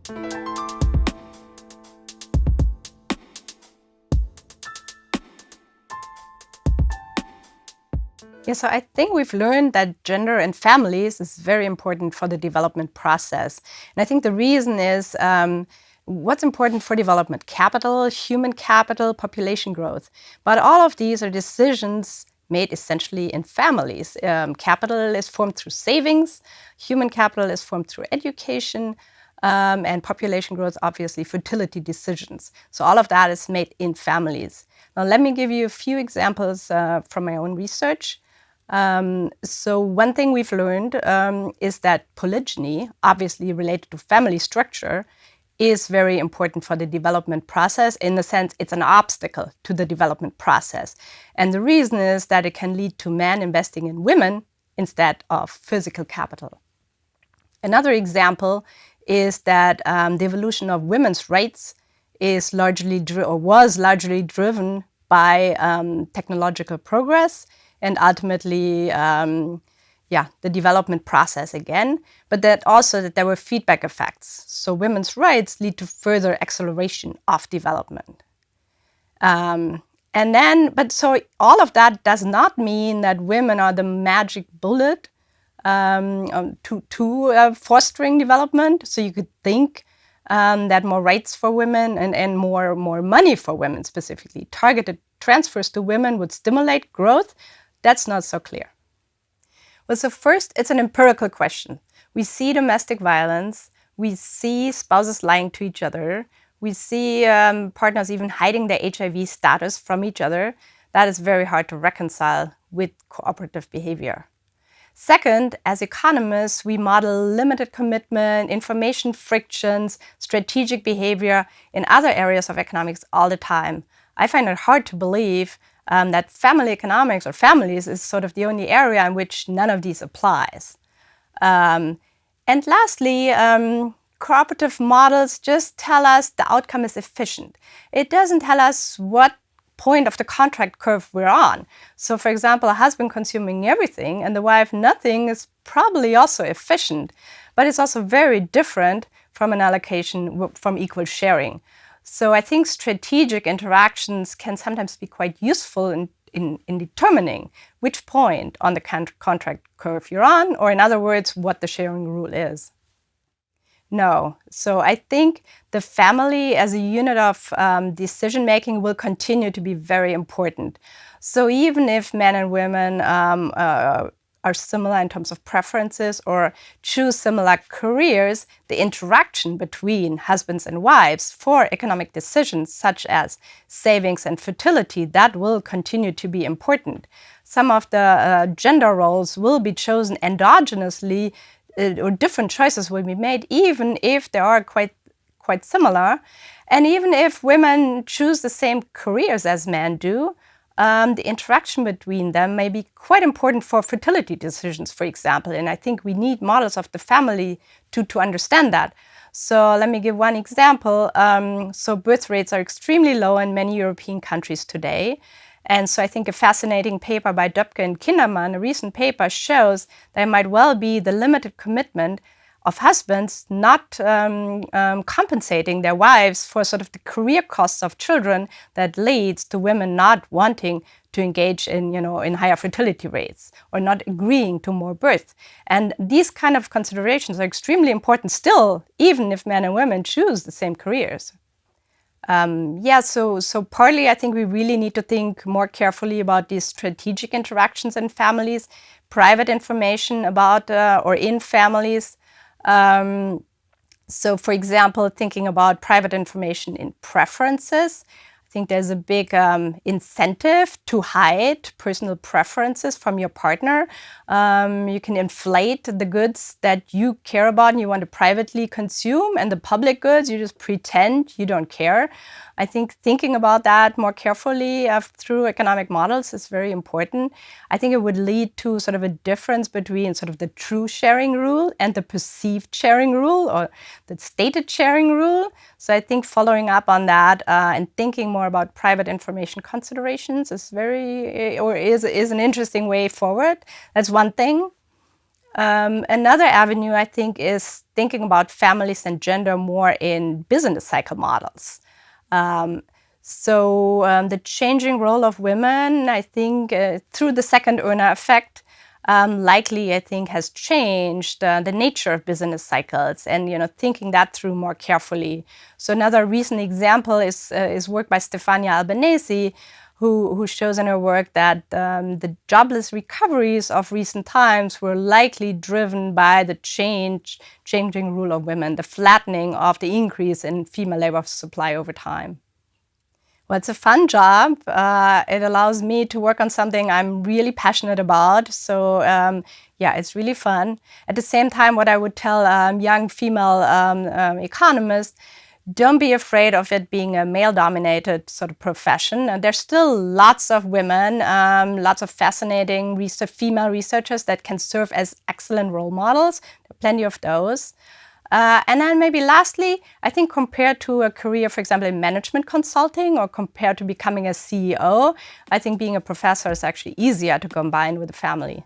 Yeah, so I think we've learned that gender and families is very important for the development process. And I think the reason is what's important for development: capital, human capital, population growth. But all of these are decisions made essentially in families. Capital is formed through savings, human capital is formed through education, and population growth, obviously, fertility decisions. So all of that is made in families. Now, let me give you a few examples from my own research. So one thing we've learned is that polygyny, obviously related to family structure, is very important for the development process. In the sense, it's an obstacle to the development process. And the reason is that it can lead to men investing in women instead of physical capital. Another example is that the evolution of women's rights is was largely driven by technological progress and ultimately, the development process again, but that there were feedback effects. So women's rights lead to further acceleration of development. So all of that does not mean that women are the magic bullet to fostering development. So you could think that more rights for women and more money for women, specifically targeted transfers to women, would stimulate growth. That's not so clear. Well, so first, it's an empirical question. We see domestic violence. We see spouses lying to each other. We see partners even hiding their HIV status from each other. That is very hard to reconcile with cooperative behavior. Second, as economists, we model limited commitment, information frictions, strategic behavior in other areas of economics all the time. I find it hard to believe that family economics or families is sort of the only area in which none of these applies. And lastly, cooperative models just tell us the outcome is efficient. It doesn't tell us what point of the contract curve we're on. So for example, a husband consuming everything and the wife nothing is probably also efficient, but it's also very different from an allocation from equal sharing. So I think strategic interactions can sometimes be quite useful in determining which point on the contract curve you're on, or in other words, what the sharing rule is. No. So I think the family as a unit of decision-making will continue to be very important. So even if men and women are similar in terms of preferences or choose similar careers, the interaction between husbands and wives for economic decisions such as savings and fertility, that will continue to be important. Some of the gender roles will be chosen endogenously, or different choices will be made, even if they are quite similar. And even if women choose the same careers as men do, the interaction between them may be quite important for fertility decisions, for example. And I think we need models of the family to understand that. So let me give one example. So birth rates are extremely low in many European countries today. And so I think a fascinating paper by Döpke and Kindermann, a recent paper, shows that it might well be the limited commitment of husbands not compensating their wives for sort of the career costs of children that leads to women not wanting to engage in higher fertility rates or not agreeing to more birth. And these kind of considerations are extremely important still, even if men and women choose the same careers. So partly I think we really need to think more carefully about these strategic interactions in families, private information about or in families. So for example, thinking about private information in preferences, I think there's a big incentive to hide personal preferences from your partner. You can inflate the goods that you care about and you want to privately consume, and the public goods, you just pretend you don't care. I think thinking about that more carefully through economic models is very important. I think it would lead to sort of a difference between sort of the true sharing rule and the perceived sharing rule or the stated sharing rule. So I think following up on that and thinking more about private information considerations is an interesting way forward. That's one thing. Another avenue, I think, is thinking about families and gender more in business cycle models. The changing role of women, I think, through the second earner effect, likely, I think, has changed the nature of business cycles, and thinking that through more carefully. So another recent example is work by Stefania Albanese, who shows in her work that the jobless recoveries of recent times were likely driven by the changing role of women, the flattening of the increase in female labor supply over time. Well, it's a fun job. It allows me to work on something I'm really passionate about. So it's really fun. At the same time, what I would tell young female economists, don't be afraid of it being a male-dominated sort of profession. There's still lots of women, lots of fascinating female researchers that can serve as excellent role models. There are plenty of those. And then maybe lastly, I think compared to a career, for example, in management consulting or compared to becoming a CEO, I think being a professor is actually easier to combine with a family.